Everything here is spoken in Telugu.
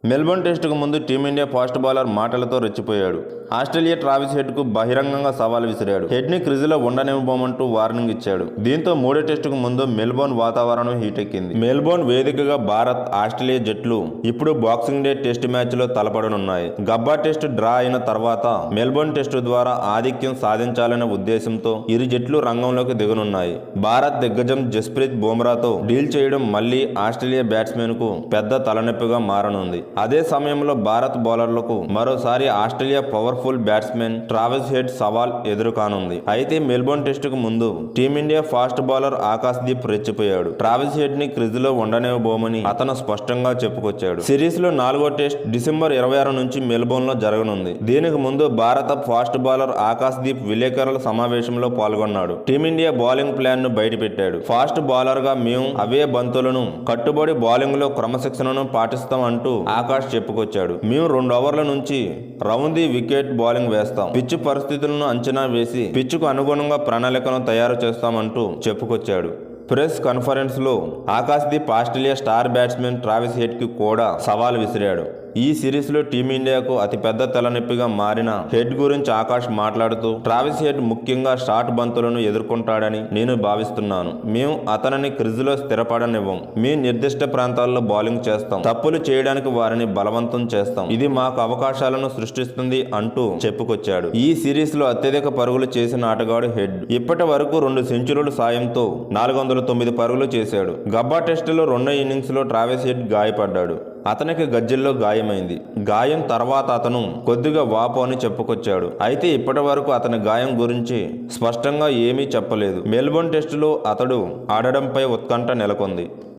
మెల్బోర్న్ టెస్టుకు ముందు టీమిండియా ఫాస్ట్ బౌలర్ మాటలతో రెచ్చిపోయాడు. ఆస్ట్రేలియా ట్రావిస్ హెడ్కు బహిరంగంగా సవాల్ విసిరాడు. హెడ్ని క్రిజ్లో ఉండనివ్వబోమంటూ వార్నింగ్ ఇచ్చాడు. దీంతో మూడో టెస్టుకు ముందు మెల్బోర్న్ వాతావరణం హీటెక్కింది. మెల్బోర్న్ వేదికగా భారత్, ఆస్ట్రేలియా జట్లు ఇప్పుడు బాక్సింగ్ డే టెస్ట్ మ్యాచ్లో తలపడనున్నాయి. గబ్బా టెస్ట్ డ్రా అయిన తర్వాత మెల్బోర్న్ టెస్టు ద్వారా ఆధిక్యం సాధించాలనే ఉద్దేశంతో ఇరు జట్లు రంగంలోకి దిగనున్నాయి. భారత్ దిగ్గజం జస్ప్రీత్ బుమ్రాతో డీల్ చేయడం మళ్లీ ఆస్ట్రేలియా బ్యాట్స్మెన్కు పెద్ద తలనొప్పిగా మారనుంది. అదే సమయంలో భారత్ బౌలర్లకు మరోసారి Australia powerful batsmen Travis Head సవాల్ ఎదురుకానుంది. అయితే మెల్బోర్న్ టెస్టుకు ముందు team India fast bowler Akash Deep రెచ్చిపోయాడు. ట్రావిస్ హెడ్ ని క్రిజ్ లో ఉండనివ్వబోమని అతను స్పష్టంగా చెప్పుకొచ్చాడు. సిరీస్ లో 4వ టెస్ట్ డిసెంబర్ 26 నుంచి మెల్బోర్న్ లో జరగనుంది. దీనికి ముందు భారత ఫాస్ట్ బౌలర్ ఆకాశ్ దీప్ విలేకరుల సమావేశంలో పాల్గొన్నాడు. టీమిండియా బౌలింగ్ ప్లాన్ ను బయటపెట్టాడు. ఫాస్ట్ బౌలర్ గా మేము అవే బంతులను కట్టుబడి బౌలింగ్ లో క్రమశిక్షణను పాటిస్తాం అంటూ ఆకాష్ చెప్పుకొచ్చాడు. మేము 2 ఓవర్ల నుంచి రౌండ్ ది వికెట్ బౌలింగ్ వేస్తాం. పిచ్ పరిస్థితులను అంచనా వేసి పిచ్చుకు అనుగుణంగా ప్రణాళికను తయారు చేస్తామంటూ చెప్పుకొచ్చాడు. ప్రెస్ కాన్ఫరెన్స్ లో Akash Deep Australia star batsmen Travis head కి కూడా సవాల్ విసిరాడు. ఈ సిరీస్ లో టీమిండియాకు అతిపెద్ద తలనొప్పిగా మారిన హెడ్ గురించి ఆకాష్ మాట్లాడుతూ, ట్రావిస్ హెడ్ ముఖ్యంగా షార్ట్ బంతులను ఎదుర్కొంటాడని నేను భావిస్తున్నాను. మేము అతనిని క్రిజ్ లో స్థిరపడనివ్వం. మేము నిర్దిష్ట ప్రాంతాల్లో బౌలింగ్ చేస్తాం. తప్పులు చేయడానికి వారిని బలవంతం చేస్తాం. ఇది మాకు అవకాశాలను సృష్టిస్తుంది అంటూ చెప్పుకొచ్చాడు. ఈ సిరీస్ లో అత్యధిక పరుగులు చేసిన ఆటగాడు హెడ్. ఇప్పటి వరకు 2 సెంచరీల సాయంతో 409 పరుగులు చేశాడు. గబ్బా టెస్టులో 2వ ఇన్నింగ్స్ లో ట్రావిస్ హెడ్ గాయపడ్డాడు. అతనికి గజ్జెల్లో గాయమైంది. గాయం తర్వాత అతను కొద్దిగా వాపు అని చెప్పుకొచ్చాడు. అయితే ఇప్పటి వరకు అతని గాయం గురించి స్పష్టంగా ఏమీ చెప్పలేదు. మెల్బోర్న్ టెస్టులో అతడు ఆడడంపై ఉత్కంఠ నెలకొంది.